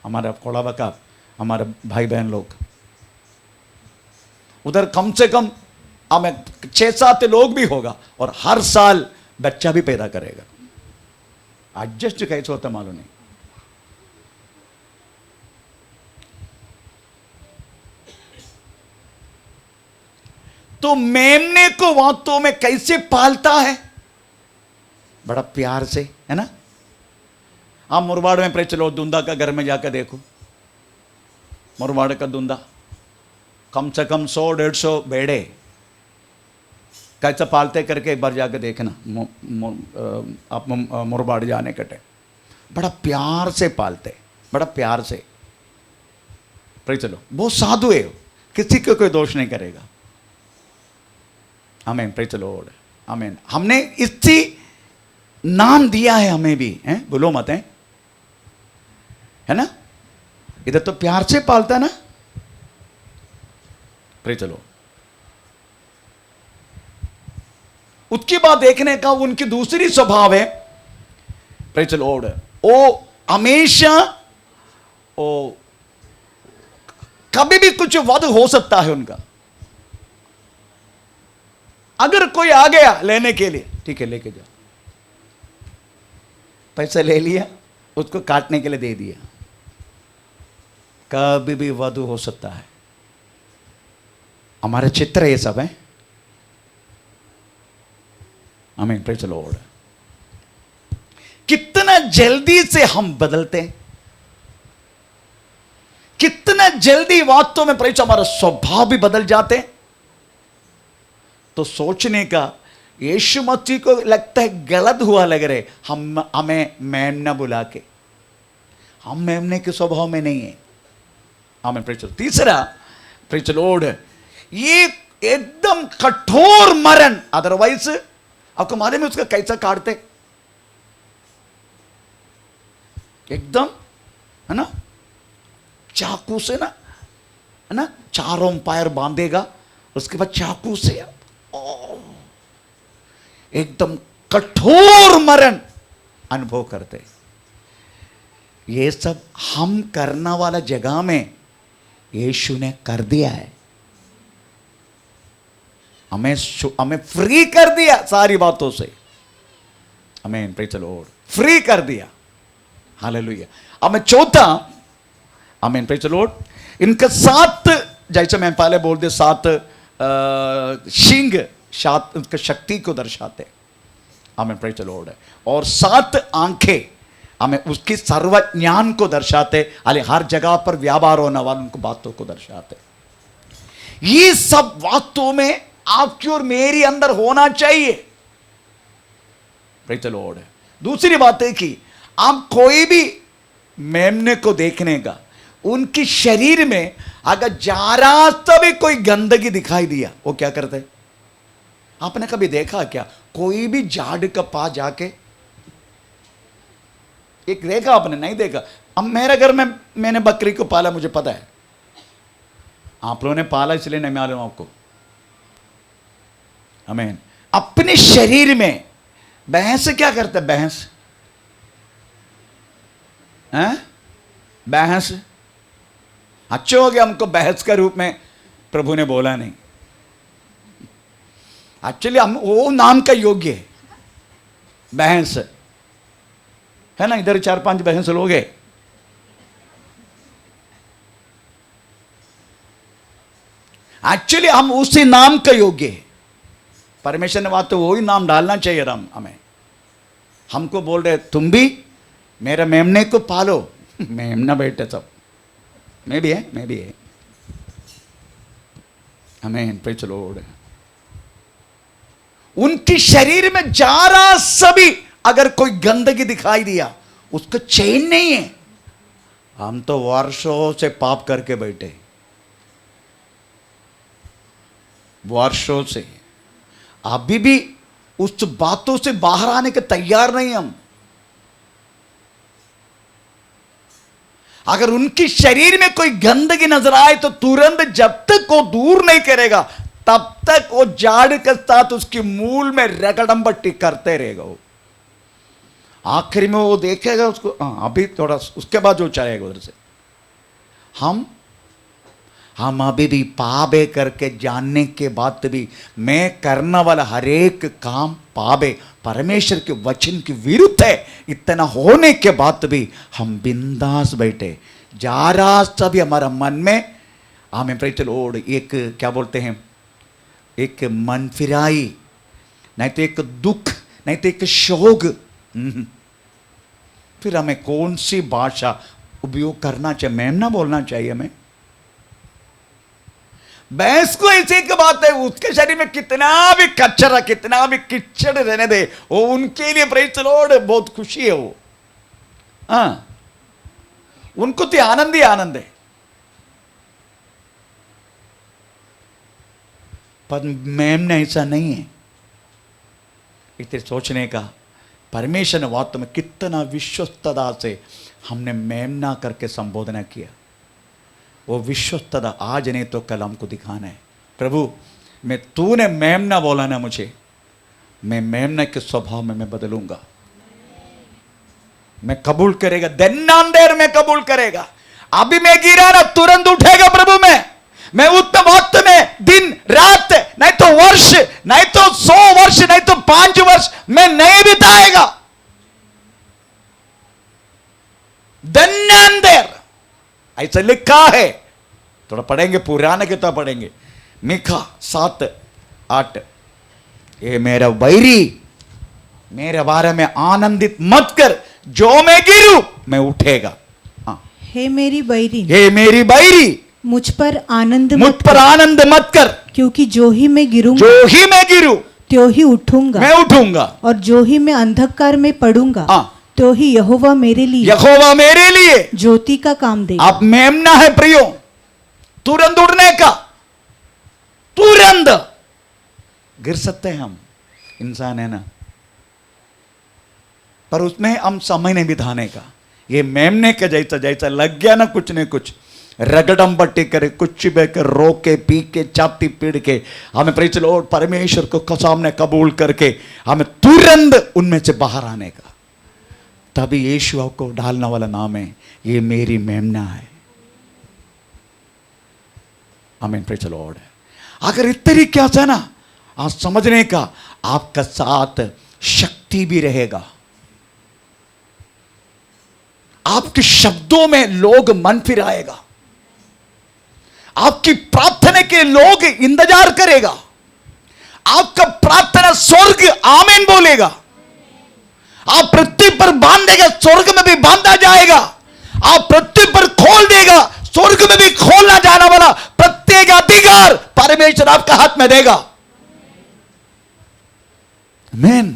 हमारा कोलाबा का हमारे भाई बहन लोग। उधर कम से कम हमें 6-7 लोग भी होगा और हर साल बच्चा भी पैदा करेगा। एडजस्ट कैसे होता मालूम नहीं। तो मेमने को वास्तव में कैसे पालता है? बड़ा प्यार से, है ना। आप मुरबाड़ में प्रेज लो, दुंदा का घर में जाकर देखो, मुरबाड़ का धुंधा, कम से कम 100-150 भेड़े कैसे पालते करके एक बार जाकर देखना। आप मुरबाड़ जाने के टाइम बड़ा प्यार से पालते, बड़ा प्यार से। प्रेज़ द लॉर्ड, बहुत साधु है, किसी को कोई दोष नहीं करेगा। आमीन, प्रेज़ द लॉर्ड, आमीन। हमने इसी नाम दिया है हमें भी, हैं, बोलो मत, है ना। इधर तो प्यार से पालता है ना। Praise the Lord. उसकी बात देखने का उनकी दूसरी स्वभाव है, प्रेज़ द लॉर्ड, वो हमेशा वो कभी भी कुछ वध हो सकता है उनका। अगर कोई आ गया लेने के लिए, ठीक है लेके जाओ, पैसा ले लिया, उसको काटने के लिए दे दिया, कभी भी वध हो सकता है। हमारे चित्र ये सब है। आमीन, प्रेज़ द लॉर्ड। कितना जल्दी से हम बदलते हैं, कितना जल्दी वास्तव में प्रेज़ हमारा स्वभाव भी बदल जाते हैं। तो सोचने का, यीशु मसीह को लगता है गलत हुआ लग रहे हमें मेमना बुला के। हम मेमने के स्वभाव में नहीं है। आमीन, प्रेज़ द लॉर्ड। तीसरा, प्रेज़ द लॉर्ड, ये एकदम कठोर मरण, अदरवाइज आपको मालूम है उसका कैसा काटते, एकदम, है ना, चाकू से ना, है ना, चारों पैर बांधेगा, उसके बाद चाकू से एकदम कठोर मरण अनुभव करते। ये सब हम करने वाला जगह में यीशु ने कर दिया है। हमें फ्री कर दिया सारी बातों से। आमीन, प्रेज़ द लॉर्ड, फ्री कर दिया। हालेलुया। अब मैं चौथा, आमीन, प्रेज़ द लॉर्ड, इनका 7, जैसे मैं पहले बोल दिया, 7 शिंग, 7 उनका शक्ति को दर्शाते। आमीन, प्रेज़ द लॉर्ड। और 7 आंखें हमें उसकी सर्वज्ञान को दर्शाते, अरे हर जगह पर व्यापार होने वाले उनको बातों को दर्शाते। ये सब वास्तव में आपकी और मेरी अंदर होना चाहिए। Praise the Lord. दूसरी बात है कि आप कोई भी मेमने को देखने का, उनकी शरीर में अगर जरा सा भी कोई गंदगी दिखाई दिया, वो क्या करते? आपने कभी देखा क्या कोई भी झाड़ का पास जाके, एक देखा आपने? नहीं देखा। अब मेरे घर में मैंने बकरी को पाला, मुझे पता है। आप लोगों ने पाला इसलिए नहीं मालूम आपको। आमीन। अपने शरीर में भैंस क्या करता है? भैंस, हैं? भैंस। अच्छा हो गया हमको भैंस का रूप में प्रभु ने बोला नहीं। एक्चुअली हम वो नाम का योग्य है, भैंस, है ना। इधर 4-5 भैंस लोग हैं। एक्चुअली हम उसी नाम का योग्य है। परमेश्वर ने बात तो वही नाम डालना चाहिए हमें। हमको बोल रहे तुम भी मेरे मेमने को पालो। मेमना बेटे सब मैं भी है। आमीन, प्रेज़ द लॉर्ड। उनके शरीर में जरा सा भी अगर कोई गंदगी दिखाई दिया, उसको चैन नहीं है। हम तो वर्षों से पाप करके बैठे, वर्षों से, अभी भी उस बातों से बाहर आने के तैयार नहीं हम। अगर उनकी शरीर में कोई गंदगी नजर आए तो तुरंत, जब तक वो दूर नहीं करेगा तब तक वो झाड़ के साथ उसकी मूल में रगड़मबट्टी करते रहेगा। वो आखिर में वो देखेगा उसको, अभी थोड़ा, उसके बाद जो चलेगा उधर से। हम अभी भी पापे करके जानने के बाद भी, मैं करने वाला हर एक काम पापे, परमेश्वर के वचन के विरुद्ध है, इतना होने के बाद भी हम बिंदास बैठे। जरा सा भी हमारा मन में, हमें प्रेज़ द लॉर्ड, एक क्या बोलते हैं, एक मन फिराई, नहीं तो एक दुख, नहीं तो एक शोक, फिर हमें कौन सी भाषा उपयोग करना चाहिए? मेमना बोलना चाहिए हमें। भैंस को ऐसे की बात है, उसके शरीर में कितना भी कचरा कितना भी कीचड़ रहने दे, वो उनके लिए प्रेज द लॉर्ड बहुत खुशी है वो। हाँ, उनको तो आनंद ही आनंद है। पर मेमना ऐसा नहीं है। इतने सोचने का, परमेश्वर ने वास्तव में कितना विश्वस्तता से हमने मेमना करके संबोधना किया। वो विश्वस्तता आज नहीं तो कल हमको दिखाना है। प्रभु मैं तूने मेमना बोला ना मुझे, मैं मेमना के स्वभाव में मैं बदलूंगा। मैं कबूल करेगा, दिन ऑन देर में कबूल करेगा। अभी मैं गिरा ना तुरंत उठेगा प्रभु मैं उतना वक्त में दिन रात नहीं तो वर्ष नहीं तो 100 वर्ष नहीं तो 5 वर्ष मैं नहीं बिताएगा। दिन ऑन देर ऐसा लिखा है। थोड़ा पढ़ेंगे, पुराना किताब पढ़ेंगे, मीका 7:8। ये मेरा वैरी मेरे बारे में आनंदित मत कर, जो मैं गिरूं मैं उठेगा। हाँ, हे मेरी बैरी, हे मेरी बैरी मुझ पर आनंद मत कर, क्योंकि जो ही मैं गिरूं त्यों ही उठूंगा, मैं उठूंगा। और जो ही मैं अंधकार में पड़ूंगा त्यों ही यहोवा मेरे लिए ज्योति का काम देगा। आप मेमना है प्रियो, तुरंत उड़ने का, तुरंत गिर सकते हैं हम, इंसान है ना, पर उसमें हम समय नहीं बिताने का। ये मेमने के जैसा लग गया ना कुछ न कुछ रगड़म बट्टी करे, कुछ बेकर रोके पी के छाती पीड़ के हमें प्रेज द लॉर्ड परमेश्वर को सामने कबूल करके हमें तुरंत उनमें से बाहर आने का। तभी यीशु को डालने वाला नाम है, ये मेरी मेमना है। आमीन, प्रेज द लॉर्ड। अगर इस तरीके से ना आज समझने का, आपका साथ शक्ति भी रहेगा। आपके शब्दों में लोग मन फिराएगा, आपकी प्रार्थना के लोग इंतजार करेगा, आपका प्रार्थना स्वर्ग आमीन बोलेगा। आप पृथ्वी पर बांधेगा, स्वर्ग में भी बांधा जाएगा। आप पृथ्वी पर खोल देगा, स्वर्ग में भी खोलना जाना वाला प्रत्येक अधिकार परमेश्वर आपका हाथ में देगा। आमीन।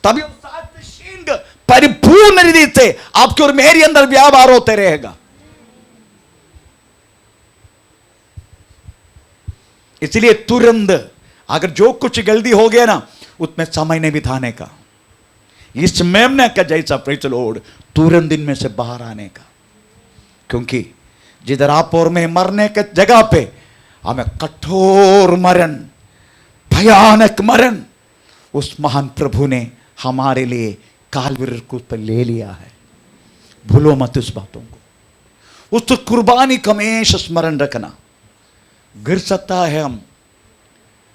तभी परिपूर्ण रीति से आपके और मेरे अंदर व्यापार होते रहेगा। इसलिए तुरंत अगर जो कुछ गलती हो गया ना, उसमें समय नहीं बिताने का। इस मेमने का जैसा प्रेज द लॉर्ड तुरंत दिन में से बाहर आने का। क्योंकि जिधर आप और मैं मरने के जगह पे हमें कठोर मरण, भयानक मरण उस महान प्रभु ने हमारे लिए कालवरी क्रूस पर ले लिया है। भूलो मत उस बातों को, उस कुर्बानी का हमेशा स्मरण रखना। गिर सकता है हम,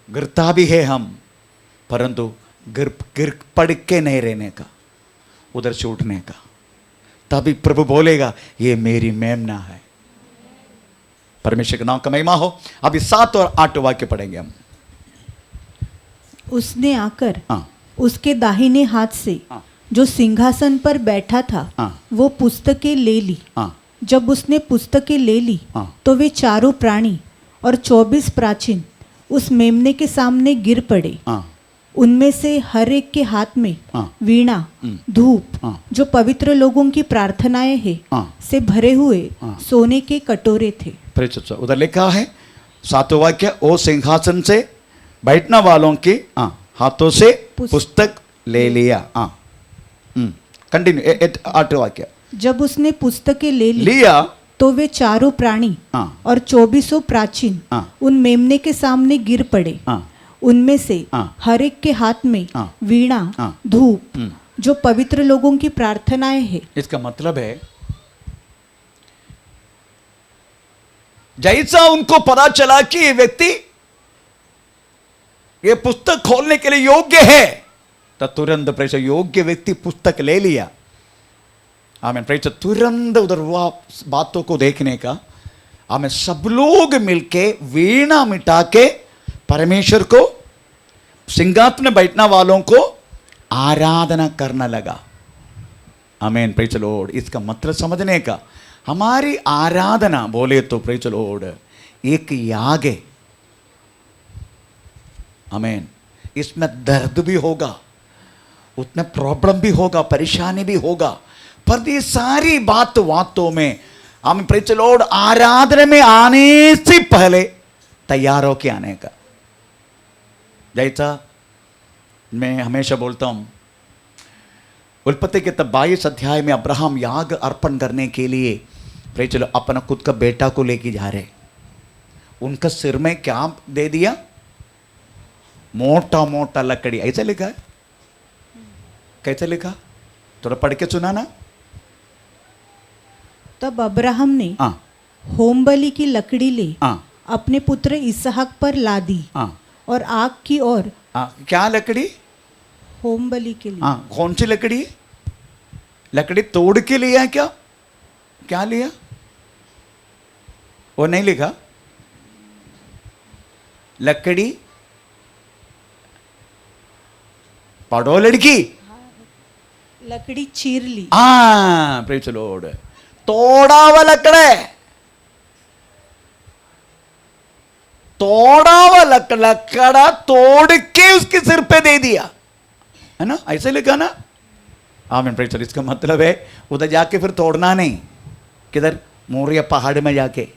गिरता भी है हम, परंतु गिर पड़ के नहीं रहने का, उधर से उठने का। तभी प्रभु बोलेगा ये मेरी मेमना है। परमेश्वर के नाम का महिमा हो। अभी 7 और 8 वाक्य पढ़ेंगे हम। उसने आकर उसके दाहिने हाथ से जो सिंहासन पर बैठा था वो पुस्तकें ले ली। जब उसने पुस्तकें ले ली तो वे चारों प्राणी और 24 प्राचीन उस मेमने के सामने गिर पड़े। उनमें से हर एक के हाथ में वीणा, धूप, जो पवित्र लोगों की प्रार्थनाएं हैं से भरे हुए सोने के कटोरे थे। उधर लिखा है 7वां वाक्य, ओ सिंहासन से बैठने वालों के हाथों से पुस्तक ले लिया। कंटिन्यू 8वां वाक्य। जब उसने पुस्तकें ले लिया तो वे चारों प्राणी और 24 प्राचीन उन मेमने के सामने गिर पड़े। उनमें से हर एक के हाथ में वीणा, धूप, जो पवित्र लोगों की प्रार्थनाएं हैं। इसका मतलब है जैसा उनको पता चला कि ये व्यक्ति ये पुस्तक खोलने के लिए योग्य है, तो तुरंत प्रेषक योग्य व्यक्ति पुस्तक ले लिया। आमीन। प्रेषक तुरंत उधर हुआ बातों को देखने का। हमें सब लोग मिलके वीणा मिटा के परमेश्वर को, सिंहासन में बैठने वालों को आराधना करना लगा। आमीन। Praise the Lord. इसका मतलब समझने का, हमारी आराधना बोले तो प्रेज द लॉर्ड एक याग है। आमीन। इसमें दर्द भी होगा, उसमें प्रॉब्लम भी होगा, परेशानी भी होगा, पर ये सारी बातों में हम प्रेज द लॉर्ड आराधना में आने से पहले तैयार होके आने का। जैसा मैं हमेशा बोलता हूं, उत्पत्ति के 22 अध्याय में अब्राहम याग अर्पण करने के लिए प्रेज द लॉर्ड अपना खुद का बेटा को लेके जा रहे। उनका सिर में क्या दे दिया? मोटा मोटा लकड़ी। ऐसा लिखा है? कैसे लिखा? थोड़ा पढ़ के सुनाना। तब अब्राहम ने होम बलि की लकड़ी ले अपने पुत्र इसहाक पर ला दी और आग की ओर। क्या लकड़ी? होम बलि के लिए। कौन सी लकड़ी? लकड़ी तोड़ के लिया है क्या? क्या लिया? वो नहीं लिखा। लकड़ी पढ़ो लड़की। लकड़ी चीर ली। Praise the Lord. तोड़ा हुआ लकड़ा, तोड़ा हुआ लकड़ा तोड़ के उसके सिर पे दे दिया, है ना? ऐसे लिखा ना? आमीन। Praise the Lord. इसका मतलब है उधर जाके फिर तोड़ना नहीं, किधर? मोरिया पहाड़ में जाके।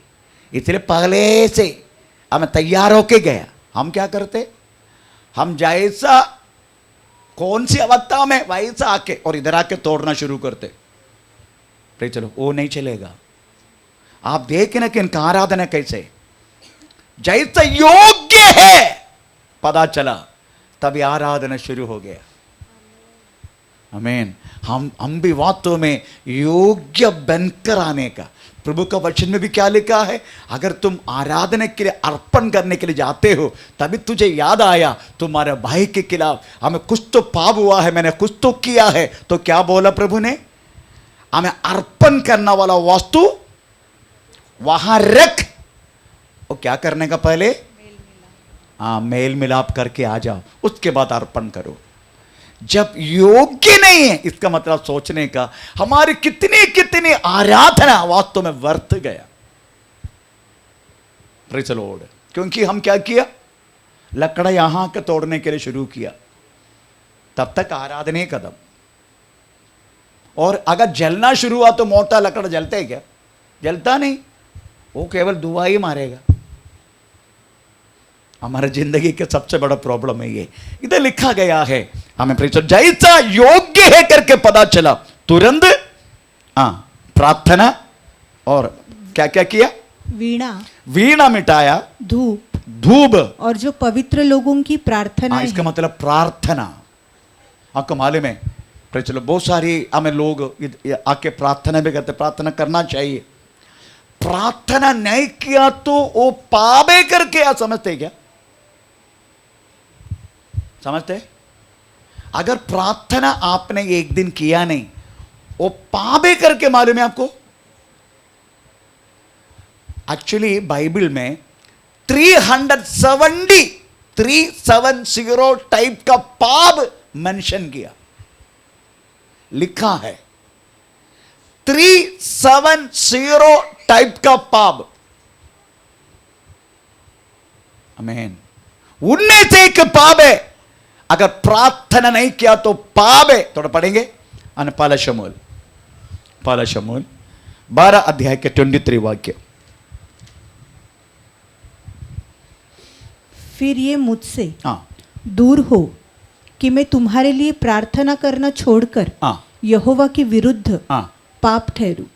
इसलिए पहले से हम तैयार होके गया। हम क्या करते? हम जैसा कौन सी अवस्था में वैसा आके और इधर आके तोड़ना शुरू करते। चलो वो नहीं चलेगा। आप देखें ना कि इनका आराधना कैसे जैसा योग्य है पता चला, तभी आराधना शुरू हो गया। आमीन। हम भी वास्तव में योग्य बनकर आने का। प्रभु का वचन में भी क्या लिखा है? अगर तुम आराधना के लिए अर्पण करने के लिए जाते हो, तभी तुझे याद आया तुम्हारे भाई के खिलाफ हमें कुछ तो पाप हुआ है, मैंने कुछ तो किया है। तो क्या बोला प्रभु ने? हमें अर्पण करना वाला वस्तु वहां रख। वो क्या करने का? पहले मेल मिलाप करके आ जाओ, उसके बाद अर्पण करो। जब योग्य नहीं है, इसका मतलब सोचने का हमारी कितनी कितनी आराधना वास्तव में व्यर्थ गया। Praise the Lord. क्योंकि हम क्या किया? लकड़ा यहां के तोड़ने के लिए शुरू किया, तब तक आराधना कदम। और अगर जलना शुरू हुआ तो मोटा लकड़ा जलता है क्या? जलता नहीं, वो केवल धुआं ही मारेगा। हमारे जिंदगी के सबसे बड़ा प्रॉब्लम है ये। इधर लिखा गया है, हमें जैसा योग्य है करके पता चला, तुरंत प्रार्थना और क्या क्या किया? वीणा मिटाया, धूप और जो पवित्र लोगों की प्रार्थना। इसका मतलब प्रार्थना। आपको मालूम है चलो बहुत सारी हमें लोग आके प्रार्थना भी करते। प्रार्थना करना चाहिए। प्रार्थना नहीं किया तो वो पापे करके आप समझते क्या? समझते? अगर प्रार्थना आपने एक दिन किया नहीं, वो पापे करके मालूम है आपको? एक्चुअली बाइबल में 370 टाइप का पाप मेंशन किया, लिखा है। 370 टाइप का पाप। आमीन। उनमें से एक पाप है, अगर प्रार्थना नहीं किया तो पाप है। थोड़ा पढ़ेंगे पाला शमूएल 12 अध्याय के 23 वाक्य। फिर ये मुझसे दूर हो कि मैं तुम्हारे लिए प्रार्थना करना छोड़कर यहोवा के विरुद्ध पापी ठहरू।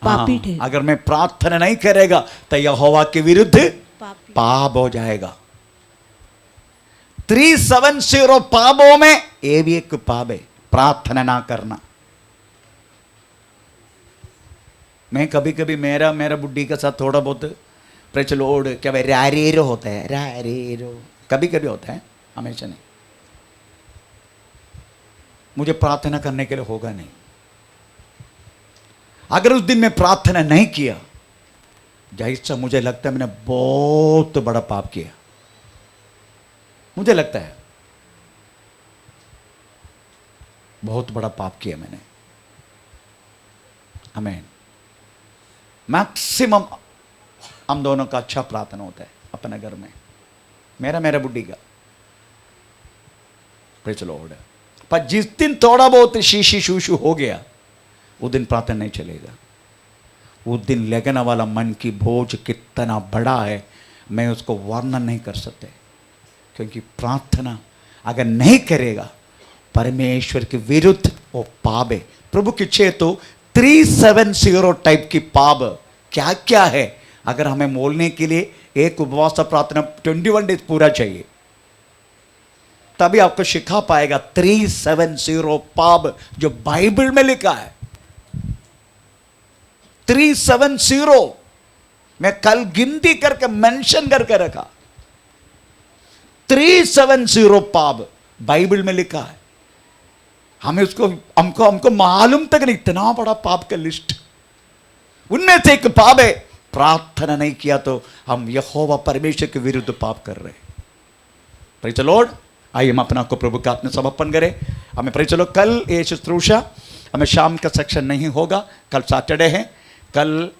अगर मैं प्रार्थना नहीं करेगा तो यहोवा के विरुद्ध पाप हो जाएगा। 370 पापों में ये भी एक पाप है, प्रार्थना ना करना। मैं कभी कभी मेरा बुड्ढी के साथ थोड़ा बहुत प्रेज द लॉर्ड क्या भाई रारेरो होता है, रारेरो कभी कभी होता है, हमेशा नहीं। मुझे प्रार्थना करने के लिए होगा नहीं। अगर उस दिन मैं प्रार्थना नहीं किया, जैसा मुझे लगता है मैंने बहुत बड़ा पाप किया। मुझे लगता है बहुत बड़ा पाप किया मैंने। आमीन। मैक्सिमम हम दोनों का अच्छा प्रार्थना होता है। अपने घर में, मेरा बुढ़ी का। Praise the Lord. पर जिस दिन थोड़ा बहुत शीशी शूशू हो गया, वो दिन प्रार्थना नहीं चलेगा। वो दिन लगने वाला मन की बोझ कितना बड़ा है, मैं उसको वर्णन नहीं कर सकते। क्योंकि प्रार्थना अगर नहीं करेगा, परमेश्वर के विरुद्ध वो पाप है। प्रभु की इच्छा तो 370 टाइप की पाप क्या क्या है, अगर हमें बोलने के लिए एक उपवास प्रार्थना 21 डेज पूरा चाहिए, तभी आपको सिखा पाएगा 370 पाप जो बाइबल में लिखा है। 370 मैं कल गिनती करके मेंशन करके रखा। 370 पाप बाइबल में लिखा है। हमें उसको हमको मालूम तक नहीं, इतना बड़ा पाप का लिस्ट। उनमें से एक पाप है, प्रार्थना नहीं किया तो हम यहोवा परमेश्वर के विरुद्ध पाप कर रहे हैं। Praise the Lord. आइए हम अपना को प्रभु का आत्मा समर्पण करें। हमें प्रेज़ द लॉर्ड, कल ये शुश्रूषा हमें शाम का सेक्शन नहीं होगा, कल सैटरडे है। कल